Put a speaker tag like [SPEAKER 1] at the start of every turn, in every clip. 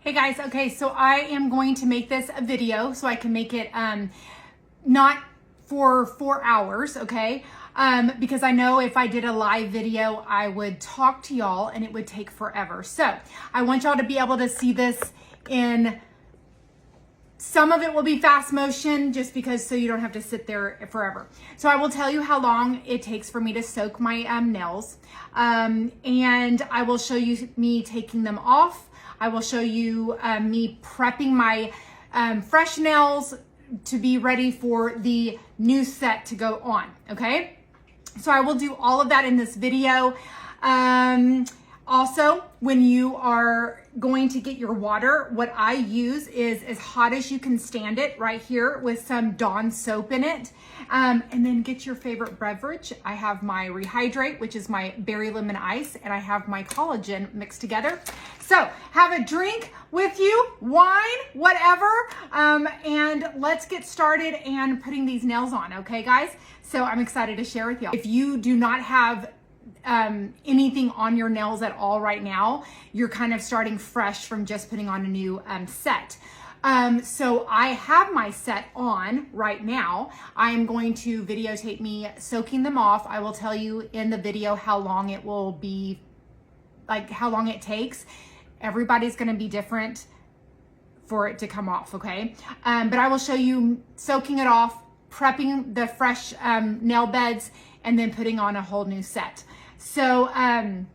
[SPEAKER 1] Hey guys, okay, so I am going to make this a video so I can make it not for 4 hours, okay? Because I know if I did a live video, I would talk to y'all and it would take forever. So I want y'all to be able to see this in, some of it will be fast motion just because so you don't have to sit there forever. So I will tell you how long it takes for me to soak my nails. And I will show you me taking them off. I will show you me prepping my fresh nails to be ready for the new set to go on, okay? So I will do all of that in this video. Also, when you are going to get your water, what I use is as hot as you can stand it right here with some Dawn soap in it. And then get your favorite beverage. I have my Rehydrate, which is my berry lemon ice, and I have my collagen mixed together. So have a drink with you, wine, whatever, and let's get started and putting these nails on, okay guys? So I'm excited to share with y'all. If you do not have anything on your nails at all right now, you're kind of starting fresh from just putting on a new set. So I have my set on right now. I'm going to videotape me soaking them off. I will tell you in the video how long it will be, like how long it takes. Everybody's going to be different for it to come off, okay? But I will show you soaking it off, prepping the fresh nail beds, and then putting on a whole new set. So I'm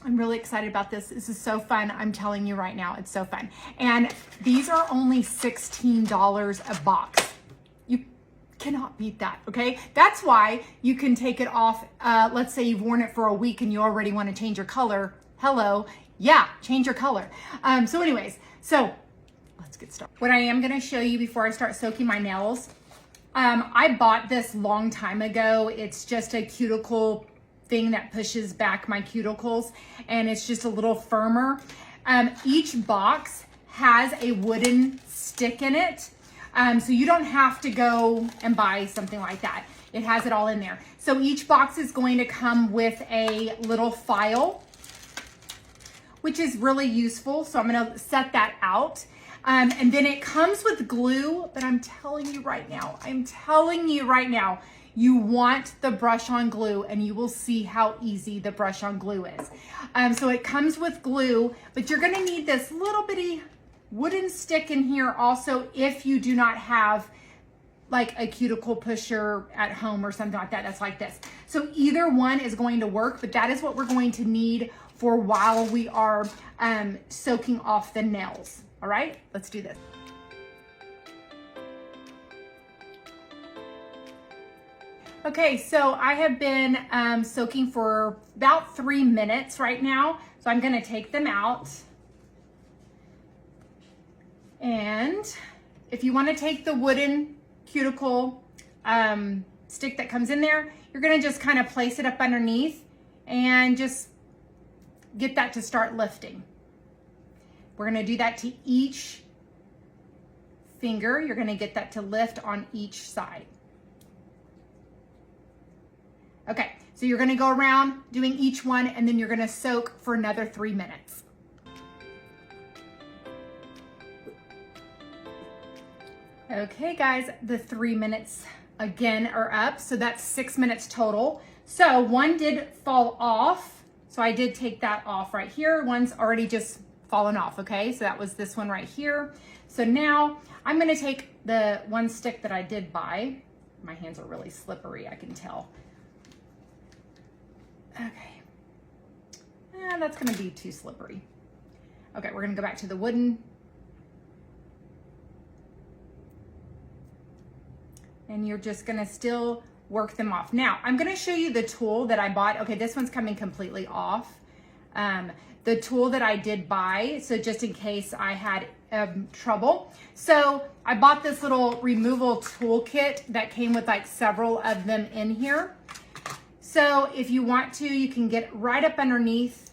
[SPEAKER 1] really excited about this. This is so fun. I'm telling you right now, it's so fun. And these are only $16 a box. You cannot beat that, okay? That's why you can take it off. Let's say you've worn it for a week and you already want to change your color. Hello. Yeah, change your color. So anyways, so let's get started. What I am going to show you before I start soaking my nails, I bought this long time ago. It's just a cuticle thing that pushes back my cuticles, and it's just a little firmer. Each box has a wooden stick in it, so you don't have to go and buy something like that. It has it all in there. So each box is going to come with a little file, which is really useful. So I'm gonna set that out. And then it comes with glue, but I'm telling you right now, you want the brush on glue, and you will see how easy the brush on glue is. So it comes with glue, but you're gonna need this little bitty wooden stick in here also if you do not have like a cuticle pusher at home or something like that that's like this. So either one is going to work, but that is what we're going to need for while we are soaking off the nails. All right, let's do this. Okay, so I have been soaking for about 3 minutes right now. So I'm gonna take them out. And if you wanna take the wooden cuticle stick that comes in there, you're gonna just kind of place it up underneath and just get that to start lifting. We're gonna do that to each finger. You're gonna get that to lift on each side. Okay, so you're gonna go around doing each one, and then you're gonna soak for another 3 minutes. Okay guys, the 3 minutes again are up, so that's 6 minutes total. So one did fall off, so I did take that off right here. One's already just fallen off, okay? So that was this one right here. So now I'm gonna take the one stick that I did buy. My hands are really slippery, I can tell. Okay, that's gonna be too slippery. Okay, we're gonna go back to the wooden. And you're just gonna still work them off. Now, I'm gonna show you the tool that I bought. Okay, this one's coming completely off. The tool that I did buy, so just in case I had trouble. So I bought this little removal toolkit that came with like several of them in here. So if you want to, you can get right up underneath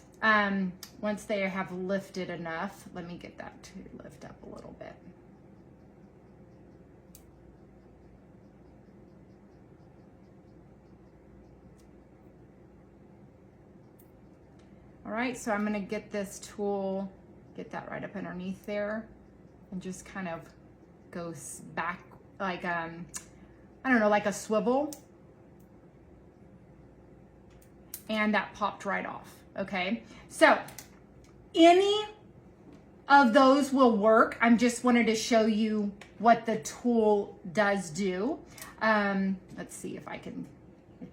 [SPEAKER 1] once they have lifted enough. Let me get that to lift up a little bit. All right, so I'm gonna get this tool Get that right up underneath there and just kind of goes back like, I don't know, like a swivel. And that popped right off, okay? So any of those will work. I just wanted to show you what the tool does do. Let's see if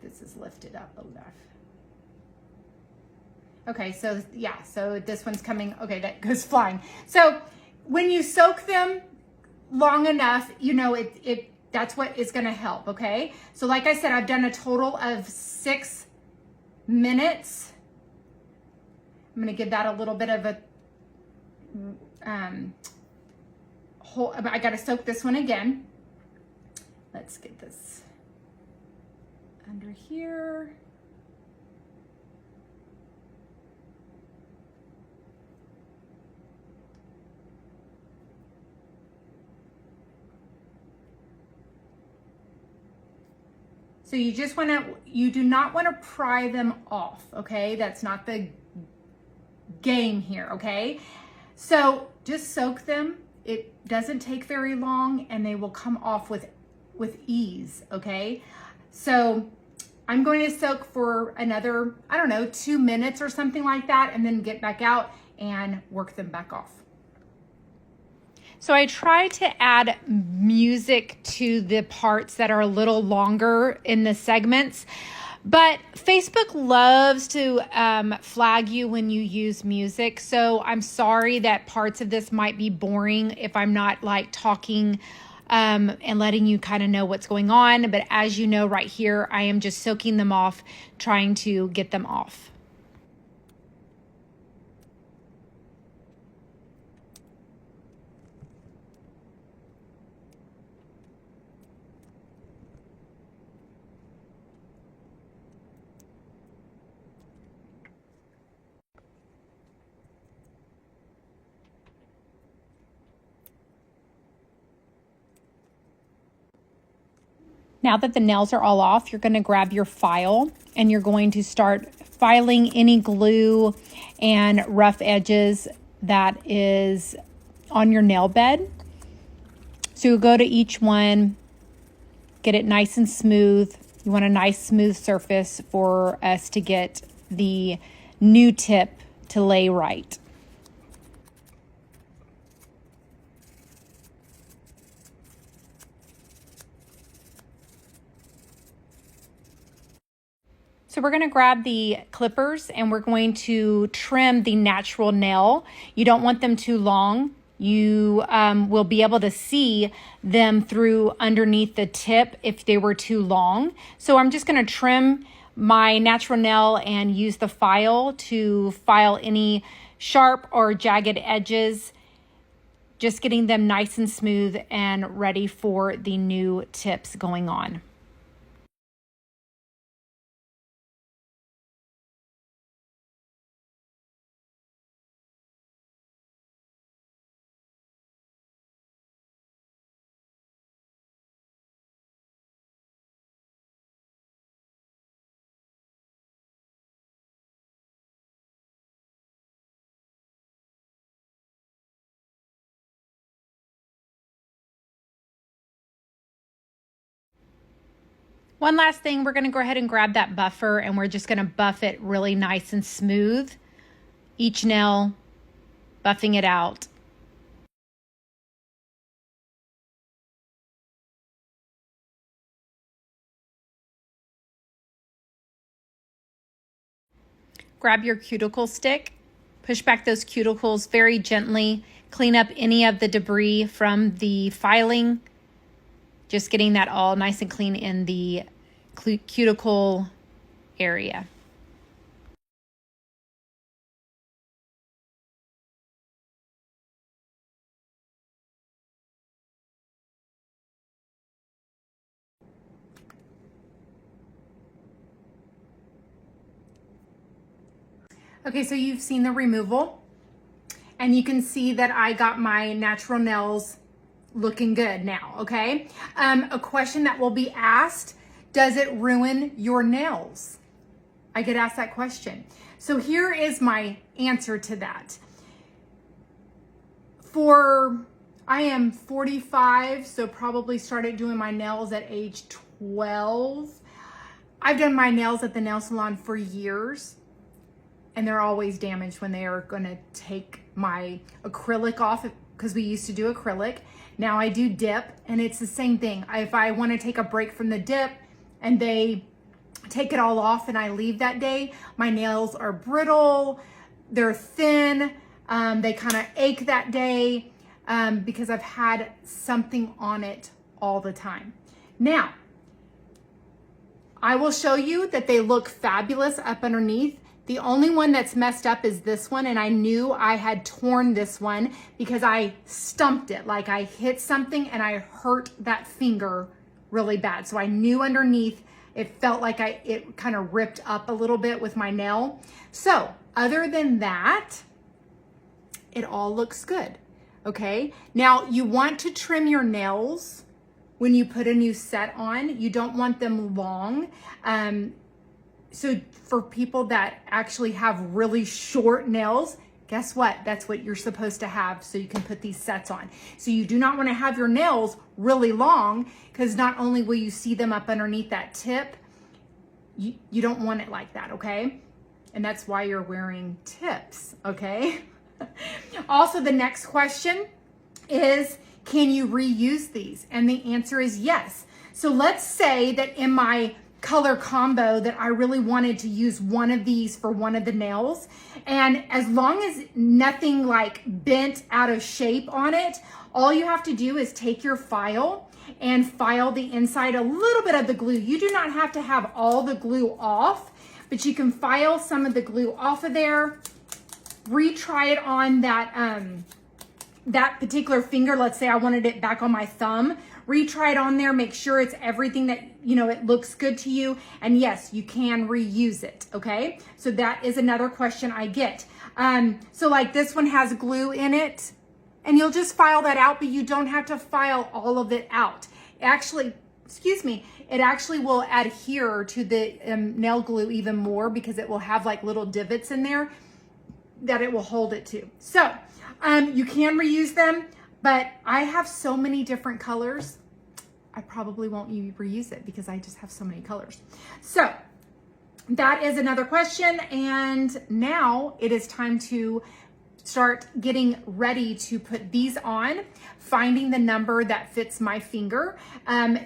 [SPEAKER 1] this is lifted up enough. Okay, so yeah, so this one's coming, okay, that goes flying. So when you soak them long enough, you know, that's what is gonna help, okay? So like I said, I've done a total of 6 minutes. I'm gonna give that a little bit of a, I gotta soak this one again. Let's get this under here. So you just you do not want to pry them off, okay? That's not the game here, okay? So just soak them. It doesn't take very long and they will come off with ease, okay? So I'm going to soak for another, I don't know, 2 minutes or something like that, and then get back out and work them back off. So I try to add music to the parts that are a little longer in the segments, but Facebook loves to flag you when you use music. So I'm sorry that parts of this might be boring if I'm not like talking and letting you kind of know what's going on. But as you know right here, I am just soaking them off, trying to get them off. Now that the nails are all off, you're going to grab your file and you're going to start filing any glue and rough edges that is on your nail bed. So you'll go to each one, get it nice and smooth. You want a nice smooth surface for us to get the new tip to lay right. So we're going to grab the clippers and we're going to trim the natural nail. You don't want them too long. You will be able to see them through underneath the tip if they were too long. So I'm just going to trim my natural nail and use the file to file any sharp or jagged edges, just getting them nice and smooth and ready for the new tips going on. One last thing, we're going to go ahead and grab that buffer and we're just going to buff it really nice and smooth. Each nail, buffing it out. Grab your cuticle stick, push back those cuticles very gently, clean up any of the debris from the filing. Just getting that all nice and clean in the cuticle area. Okay, so you've seen the removal and you can see that I got my natural nails looking good now, okay? A question that will be asked, does it ruin your nails? I get asked that question. So here is my answer to that. I am 45, so probably started doing my nails at age 12. I've done my nails at the nail salon for years, and they're always damaged when they are gonna take my acrylic off, because we used to do acrylic. Now I do dip, and it's the same thing. If I wanna take a break from the dip and they take it all off and I leave that day, my nails are brittle, they're thin, they kind of ache that day because I've had something on it all the time. Now, I will show you that they look fabulous up underneath. The only one that's messed up is this one, and I knew I had torn this one because I stumped it, like I hit something and I hurt that finger really bad. So I knew underneath it felt like it kind of ripped up a little bit with my nail. So other than that, it all looks good, okay? Now you want to trim your nails when you put a new set on. You don't want them long. So for people that actually have really short nails, guess what? That's what you're supposed to have so you can put these sets on. So you do not want to have your nails really long, because not only will you see them up underneath that tip, you don't want it like that, okay? And that's why you're wearing tips, okay? Also, the next question is, can you reuse these? And the answer is yes. So let's say that in my color combo that I really wanted to use one of these for one of the nails, and as long as nothing like bent out of shape on it, all you have to do is take your file and file the inside a little bit of the glue. You do not have to have all the glue off, but you can file some of the glue off of there, retry it on that particular finger. Let's say I wanted it back on my thumb, retry it on there, make sure it's everything that, you know, it looks good to you. And yes, you can reuse it, okay? So that is another question I get. So like this one has glue in it, and you'll just file that out, but you don't have to file all of it out. Actually, excuse me, it actually will adhere to the nail glue even more, because it will have like little divots in there that it will hold it to. So you can reuse them, but I have so many different colors, I probably won't reuse it because I just have so many colors. So that is another question. And now it is time to start getting ready to put these on, finding the number that fits my finger.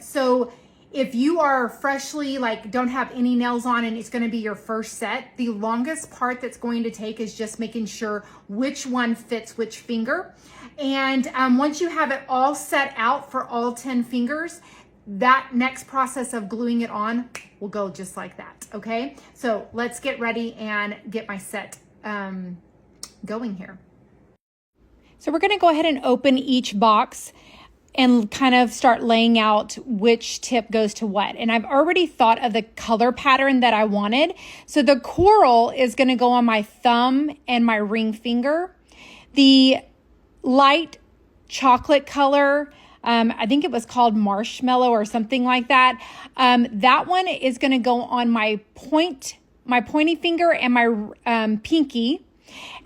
[SPEAKER 1] So if you are freshly, like, don't have any nails on and it's going to be your first set, the longest part that's going to take is just making sure which one fits which finger. And once you have it all set out for all 10 fingers, that next process of gluing it on will go just like that, okay? So let's get ready and get my set going here. So we're going to go ahead and open each box and kind of start laying out which tip goes to what. And I've already thought of the color pattern that I wanted. So the coral is going to go on my thumb and my ring finger. The light chocolate color, I think it was called Marciamellow or something like that. That one is going to go on my pointy finger and my pinky.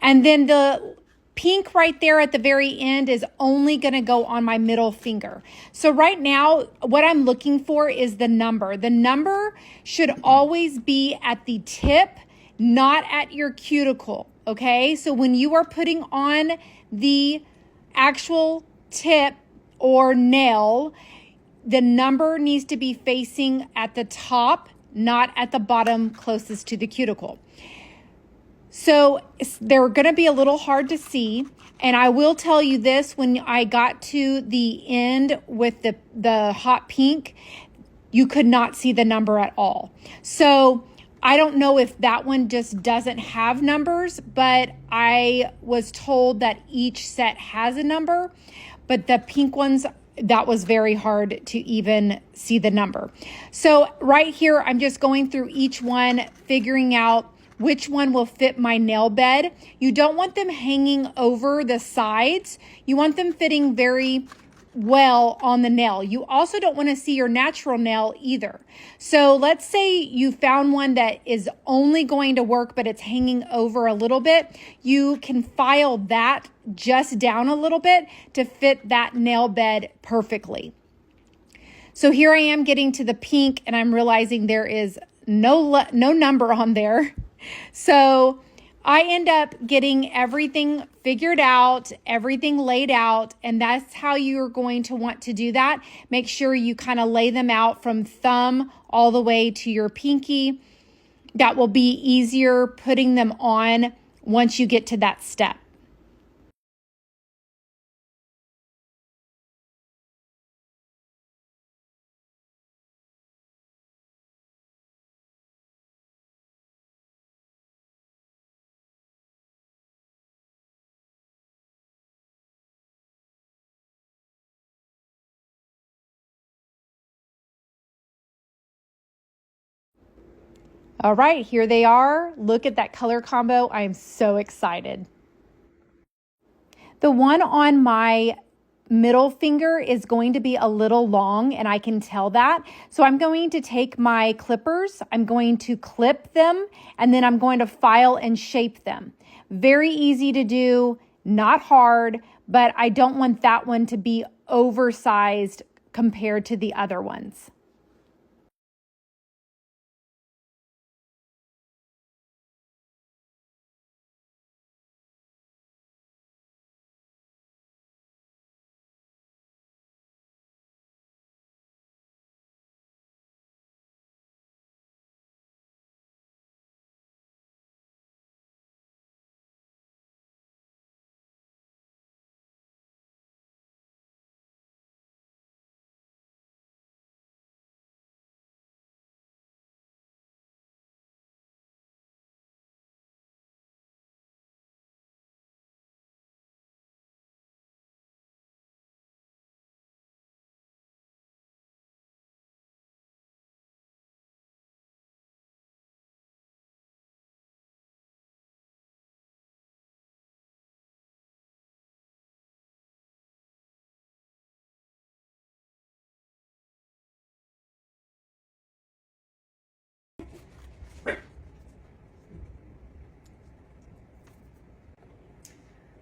[SPEAKER 1] And then the pink right there at the very end is only going to go on my middle finger. So right now, what I'm looking for is the number. The number should always be at the tip, not at your cuticle, okay? So when you are putting on the actual tip or nail, the number needs to be facing at the top, not at the bottom closest to the cuticle. So they're going to be a little hard to see. And I will tell you this, when I got to the end with the hot pink, you could not see the number at all. So I don't know if that one just doesn't have numbers, but I was told that each set has a number. But the pink ones, that was very hard to even see the number. So right here, I'm just going through each one, figuring out which one will fit my nail bed. You don't want them hanging over the sides. You want them fitting very well on the nail. You also don't want to see your natural nail either. So let's say you found one that is only going to work, but it's hanging over a little bit. You can file that just down a little bit to fit that nail bed perfectly. So here I am getting to the pink, and I'm realizing there is no number on there. So I end up getting everything figured out, everything laid out, and that's how you're going to want to do that. Make sure you kind of lay them out from thumb all the way to your pinky. That will be easier putting them on once you get to that step. All right, here they are. Look at that color combo. I am so excited. The one on my middle finger is going to be a little long, and I can tell that. So I'm going to take my clippers, I'm going to clip them, and then I'm going to file and shape them. Very easy to do, not hard, but I don't want that one to be oversized compared to the other ones.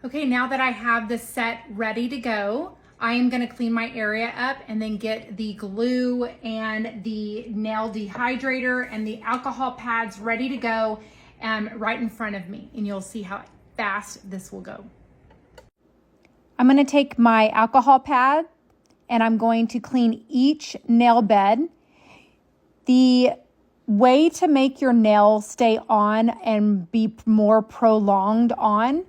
[SPEAKER 1] Okay, now that I have the set ready to go, I am going to clean my area up and then get the glue and the nail dehydrator and the alcohol pads ready to go right in front of me, and you'll see how fast this will go. I'm going to take my alcohol pad and I'm going to clean each nail bed. The way to make your nail stay on and be more prolonged on,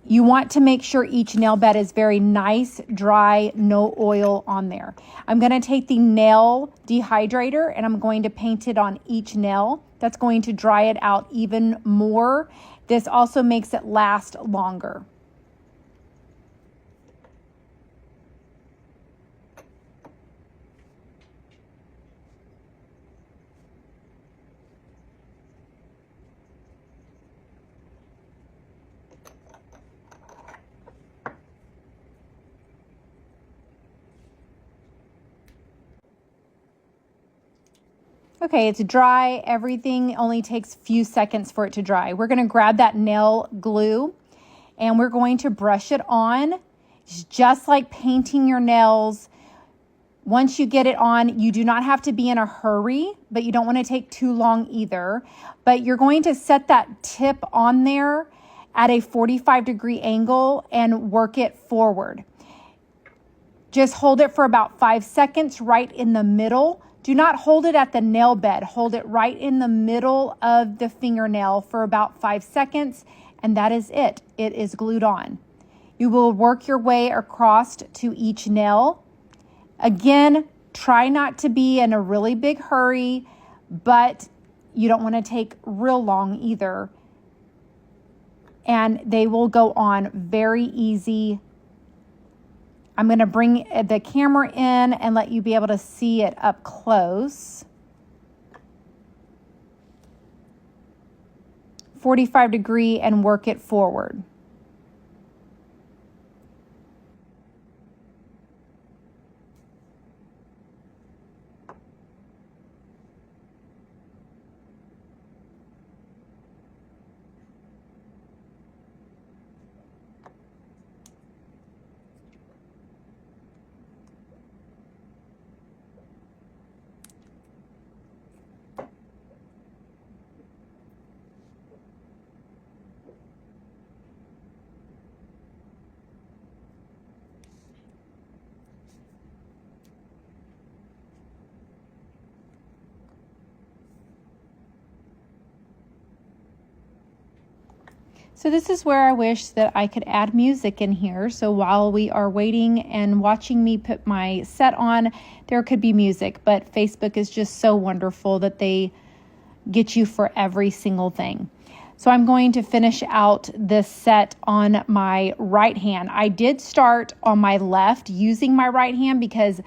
[SPEAKER 1] you want to make sure each nail bed is very nice, dry, no oil on there. I'm going to take the nail dehydrator and I'm going to paint it on each nail. That's going to dry it out even more. This also makes it last longer. Okay, it's dry. Everything only takes a few seconds for it to dry. We're going to grab that nail glue and we're going to brush it on. It's just like painting your nails. Once you get it on, you do not have to be in a hurry, but you don't want to take too long either. But you're going to set that tip on there at a 45-degree angle and work it forward. Just hold it for about 5 seconds right in the middle. Do not hold it at the nail bed. Hold it right in the middle of the fingernail for about 5 seconds, and that is it. It is glued on. You will work your way across to each nail. Again, try not to be in a really big hurry, but you don't want to take real long either. And they will go on very easy. I'm going to bring the camera in and let you be able to see it up close. 45-degree and work it forward. So this is where I wish that I could add music in here. So while we are waiting and watching me put my set on, there could be music. But Facebook is just so wonderful that they get you for every single thing. So I'm going to finish out this set on my right hand. I did start on my left using my right hand because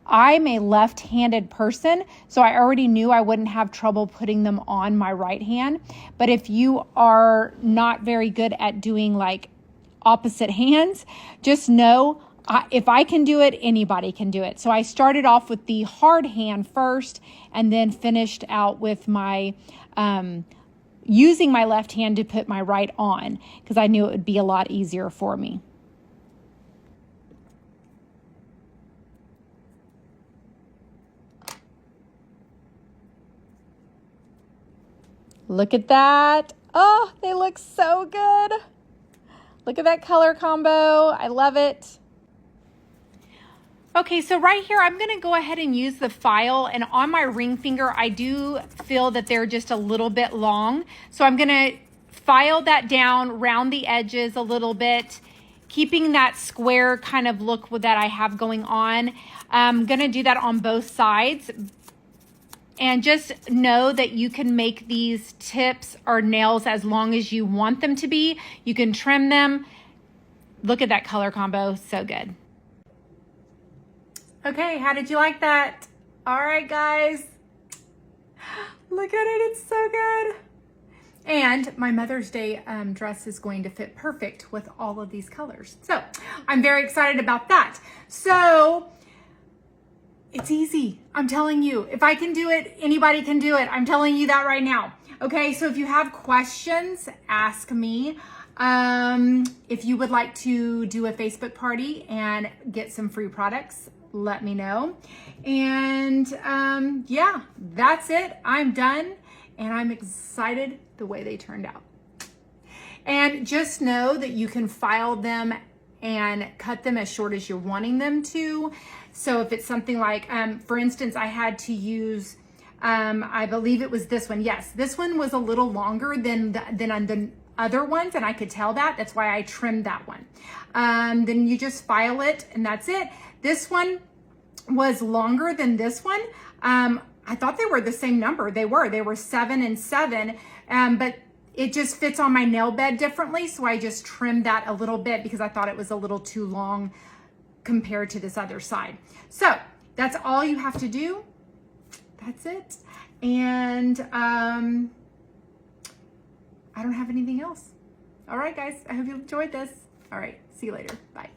[SPEAKER 1] I'm a left-handed person, so I already knew I wouldn't have trouble putting them on my right hand. But if you are not very good at doing like opposite hands, just know if I can do it, anybody can do it. So I started off with the hard hand first and then finished out with my using my left hand to put my right on because I knew it would be a lot easier for me. Look at that. Oh, they look so good. Look at that color combo. I love it. Okay, so right here, I'm gonna go ahead and use the file, and on my ring finger, I do feel that they're just a little bit long. So I'm gonna file that down, round the edges a little bit, keeping that square kind of look that I have going on. I'm gonna do that on both sides. And just know that you can make these tips or nails as long as you want them to be. You can trim them. Look at that color combo, so good. Okay, how did you like that? All right, guys. Look at it, it's so good. And my Mother's Day dress is going to fit perfect with all of these colors. So I'm very excited about that. So it's easy. I'm telling you, if I can do it, anybody can do it. I'm telling you that right now. Okay, so if you have questions, ask me. If you would like to do a Facebook party and get some free products, let me know. And yeah, that's it. I'm done. And I'm excited the way they turned out. And just know that you can file them and cut them as short as you're wanting them to. So if it's something like, for instance, I had to use, I believe it was this one. Yes, this one was a little longer than the other ones, and I could tell that. That's why I trimmed that one. Then you just file it, and that's it. This one was longer than this one. I thought they were the same number. They were 7 and 7, but it just fits on my nail bed differently. So I just trimmed that a little bit because I thought it was a little too long compared to this other side. So that's all you have to do. That's it. And I don't have anything else. All right, guys, I hope you enjoyed this. All right, see you later. Bye.